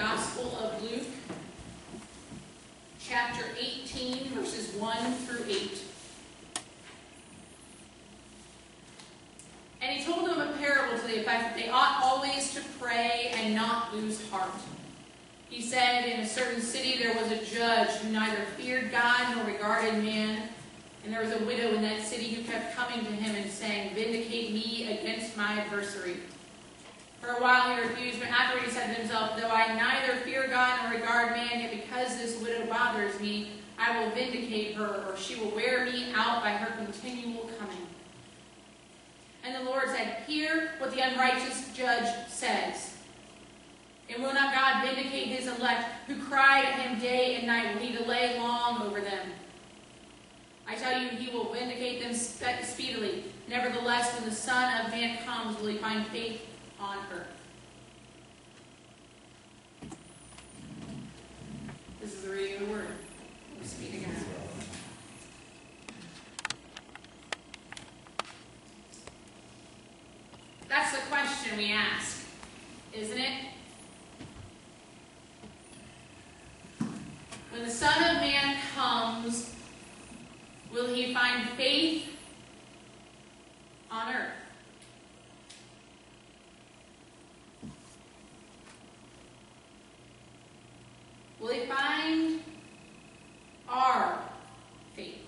Gospel of Luke, chapter 18, verses 1 through 8. And he told them a parable to the effect that they ought always to pray and not lose heart. He said, in a certain city there was a judge who neither feared God nor regarded man. And there was a widow in that city who kept coming to him and saying, "Vindicate me against my adversary." For a while he refused, but afterward he said to himself, "Though I neither fear God nor regard man, yet because this widow bothers me, I will vindicate her, or she will wear me out by her continual coming." And the Lord said, "Hear what the unrighteous judge says. And will not God vindicate his elect, who cry to him day and night? Will he delay long over them? I tell you, he will vindicate them speedily. Nevertheless, when the Son of Man comes, will he find faith on earth?" This is the reading of the word. Let's speak again. That's the question we ask, isn't it? When the Son of Man comes, will he find faith on earth? Will he find our faith?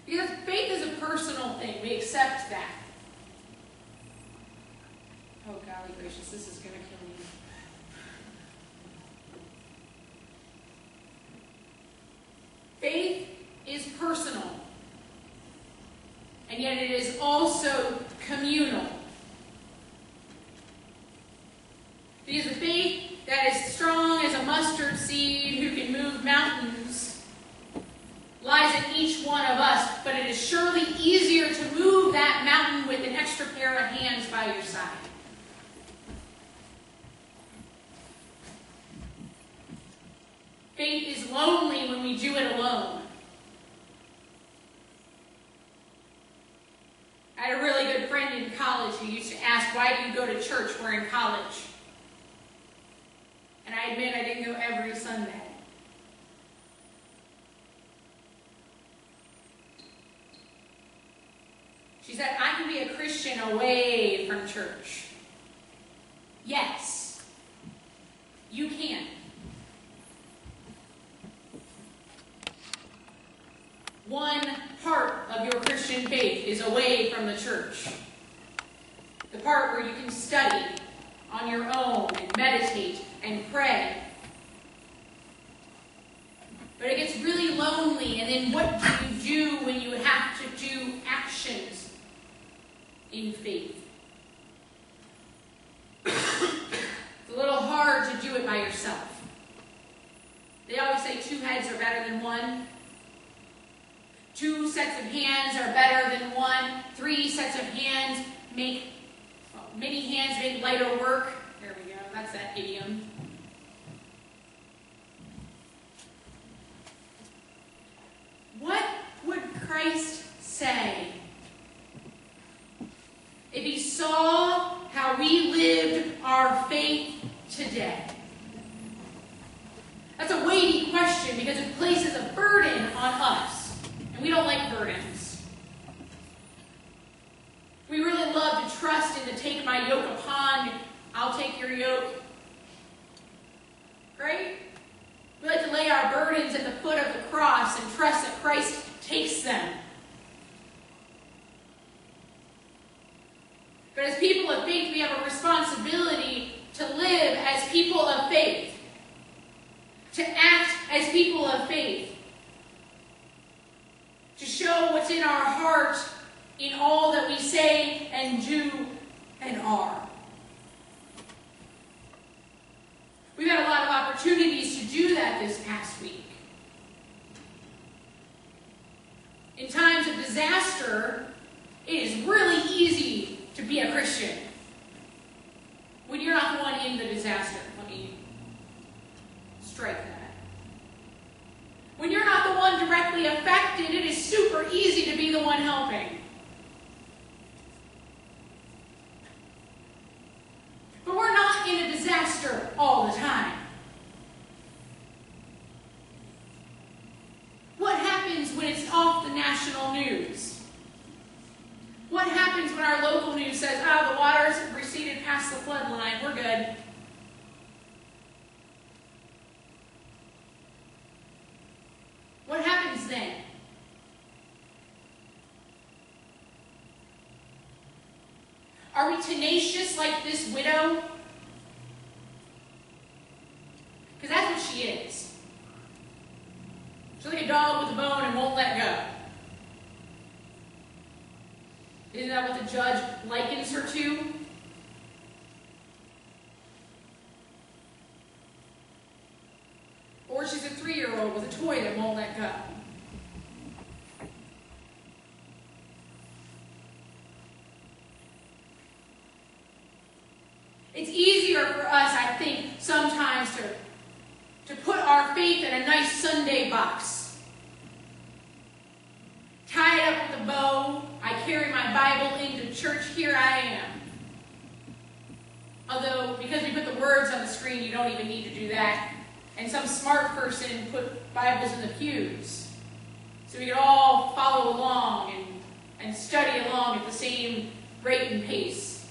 Because faith is a personal thing. We accept that. Oh, golly gracious, this is going to kill me. Faith is personal, and yet it is also communal. Because the faith that is strong as a mustard seed who can move mountains lies in each one of us, but it is surely easier to move that mountain with an extra pair of hands by your side. Faith is lonely when we do it alone. I had a really good friend in college who used to ask, "Why do you go to church? We're in college." And I admit I didn't go every Sunday. She said, "I can be a Christian away from church." Yes, you can. One part of your Christian faith is away from the church. The part where you can study on your own and meditate and pray. But it gets really lonely, and then what do you do when you have to do actions in faith? It's a little hard to do it by yourself. They always say 2 heads are better than 1. 2 sets of hands are better than 1. 3 sets of hands make, many hands make lighter work. There we go, that's that idiom. What would Christ say if he saw how we lived our faith today? That's a weighty question because it places a burden on us. And we don't like burdens. We really love to trust in the "take my yoke upon, I'll take your yoke." Right? We like to lay our burdens at the foot of the cross and trust that Christ takes them. But as people of faith, we have a responsibility to live as people of faith, to act as people of faith, to show what's in our heart in all that we say and do and are. We've had a lot of opportunities to do that this past week. In times of disaster, it is really easy to be a Christian when you're not the one in the disaster. Let me strike that. When you're not the one directly affected, it is super easy to be the one helping. But we're not it's off the national news? What happens when our local news says, the waters have receded past the flood line, we're good? What happens then? Are we tenacious like this widow? Because that's what she is. She's like a dog with a bone and won't let go. Isn't that what the judge likens her to? Or she's a 3-year-old with a toy that won't let go. It's easier for us, I think, sometimes to put our faith in a nice Sunday box. Tie it up with a bow. I carry my Bible into church. Here I am. Although, because we put the words on the screen, you don't even need to do that. And some smart person put Bibles in the pews. So we could all follow along and study along at the same rate and pace.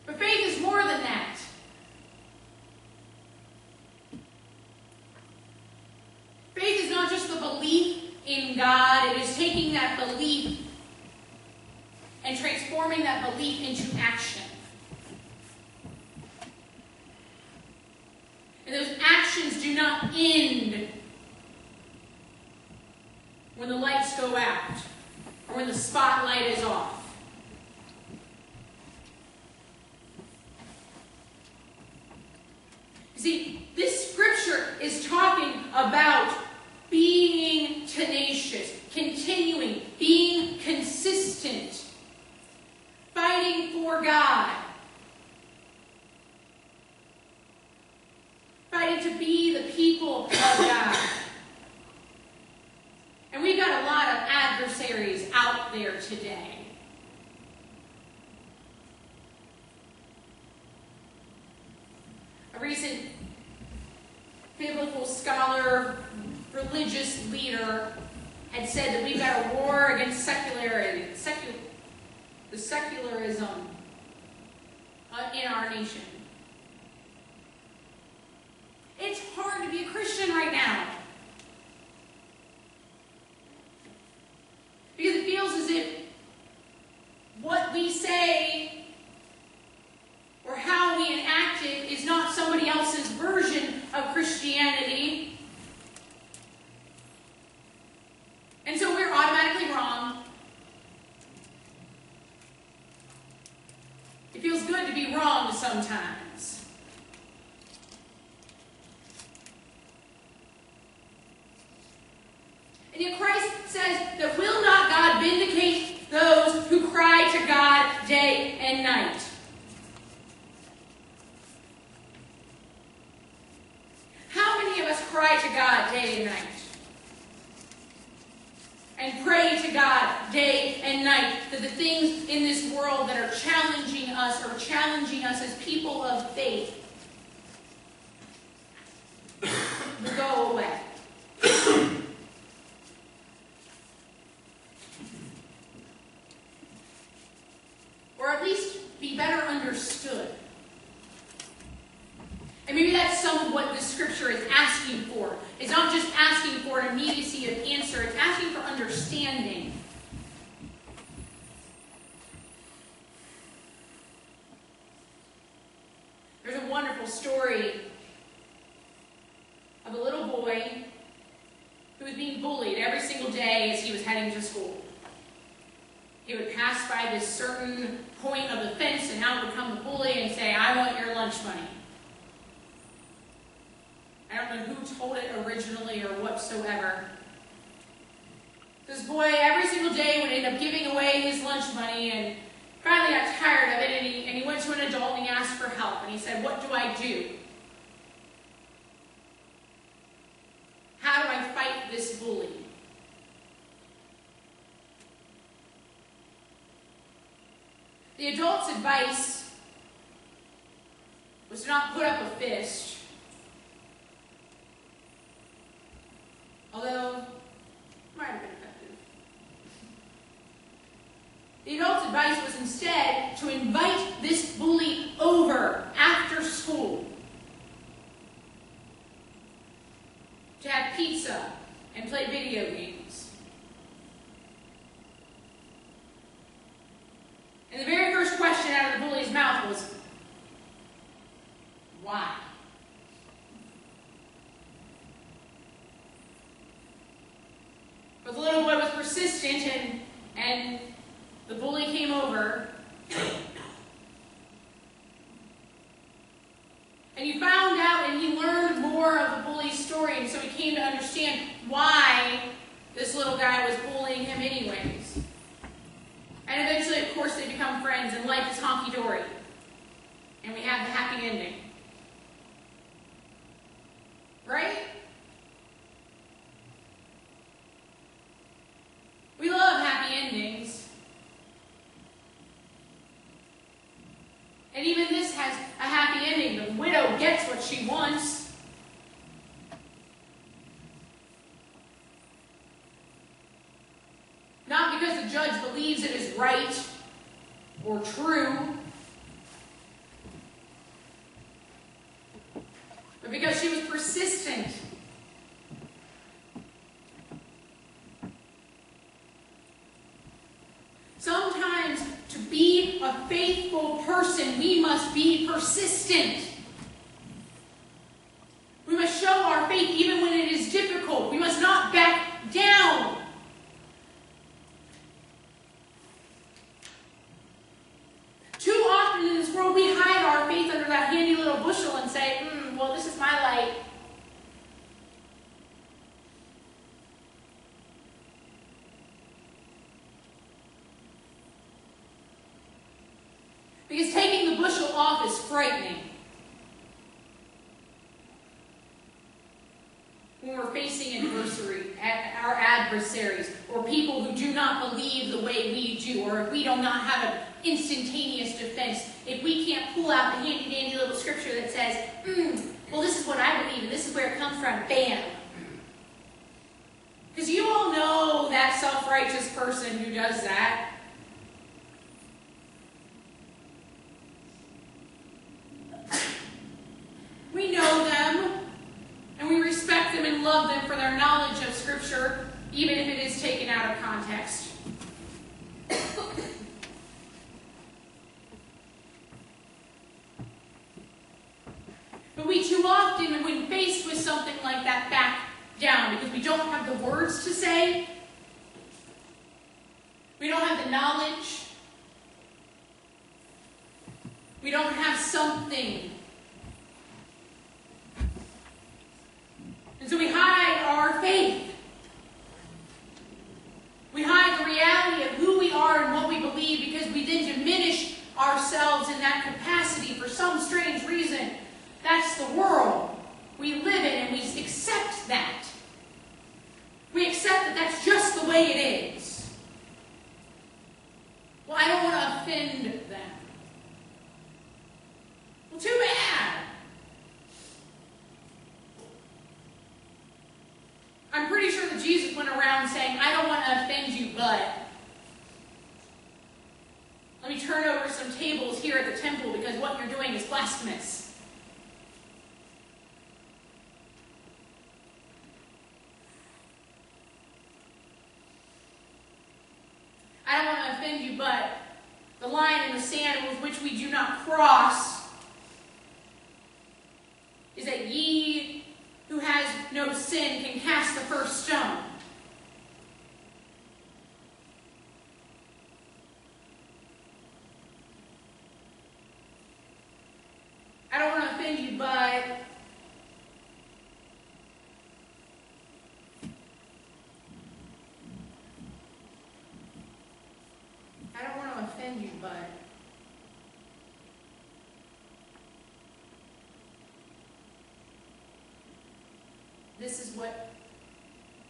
But faith is more than that. Faith is not just the belief in God. It is taking that belief and transforming that belief into action. And those actions do not end when the lights go out or when the spotlight is off. See, this scripture is talking about being tenacious, continuing, being consistent, fighting for God, fighting to be the people of God. And we've got a lot of adversaries out there today. A recent biblical scholar, religious leader had said that we've got a war against the secularism in our nation. It's hard to be a Christian right now. Because it feels as if what we say or how we enact it is not somebody else's version of Christianity. And so we're automatically wrong. It feels good to be wrong sometimes. And yet Christ says that will not God vindicate those who cry to God day and night? How many of us cry to God day and night? And pray to God day and night that the things in this world that are challenging us or challenging us as people of faith will go away. Or at least be better understood. And maybe that's some of what this scripture is asking for. It's not just asking for an immediacy of answer, it's asking for understanding. There's a wonderful story of a little boy who was being bullied every single day as he was heading to school. He would pass by this certain point of the fence, and out would come the bully and say, "I want your lunch money." I don't know who told it originally or whatsoever. This boy, every single day, would end up giving away his lunch money, and finally got tired of it, and he went to an adult and he asked for help. And he said, "What do I do? How do I fight this bully?" The adult's advice was to not put up a fist, pizza and played video games. And the very first question out of the bully's mouth was, why? But the little boy was persistent, and the bully came over. And he found out and he learned more of the bully's story, and so he came to understand why this little guy was bullying him anyways. And eventually, of course, they become friends, and life is honky-dory. And we have the happy ending. Right? We love happy endings. And even this has a happy ending. The widow gets what she wants. Not because the judge believes it is right or true, but because she was persistent. Sometimes, to be a faithful person, we must be persistent. We must show our faith even when it is difficult. We must not back down. Too often in this world, we hide our faith under that handy little bushel and say, well, this is my light. Because taking the bushel off is frightening. When we're facing our adversaries, or people who do not believe the way we do, or if we do not have an instantaneous defense, if we can't pull out the handy-dandy little scripture that says, well, this is what I believe, and this is where it comes from, bam. Because you all know that self-righteous person who does that. We know them, and we respect them and love them for their knowledge of Scripture, even if it is taken out of context. But we too often, when faced with something like that, back down because we don't have the words to say, we don't have the knowledge, we don't have something. And so we hide our faith. We hide the reality of who we are and what we believe because we then diminish ourselves in that capacity for some strange reason. That's the world we live in, and we accept that. We accept that that's just the way it is. Well, I don't want to offend them. Well, too bad. I'm pretty sure that Jesus went around saying, I don't want to offend you, but let me turn over some tables here at the temple because what you're doing is blasphemous. I don't want to offend you, but the line in the sand with which we do not cross is that ye who has no sin can cast the first stone. I don't want to offend you, but this is what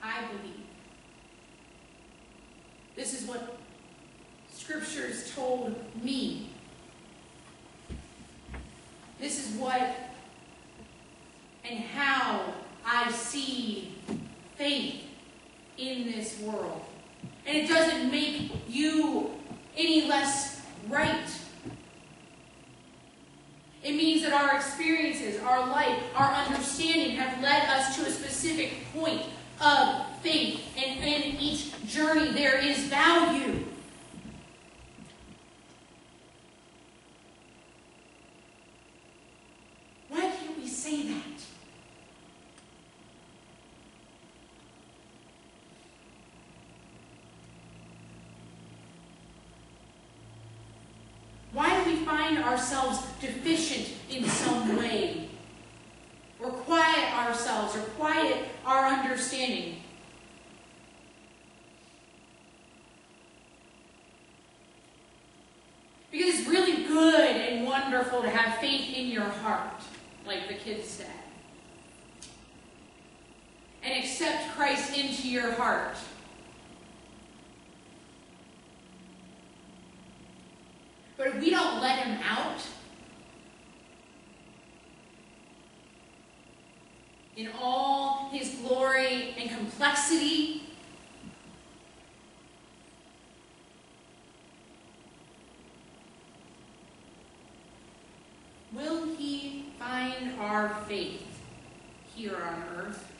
I believe. This is what Scripture's told me. This is what and how I see faith in this world. And it doesn't make you any less right. It means that our experiences, our life, our understanding have led us to a specific point of faith. And in each journey there is value. Why can't we say that? Why do we find ourselves deficient in some way? Or quiet ourselves, or quiet our understanding? Because it's really good and wonderful to have faith in your heart, like the kids said. And accept Christ into your heart. But if we don't let him out, in all his glory and complexity, will he find our faith here on earth?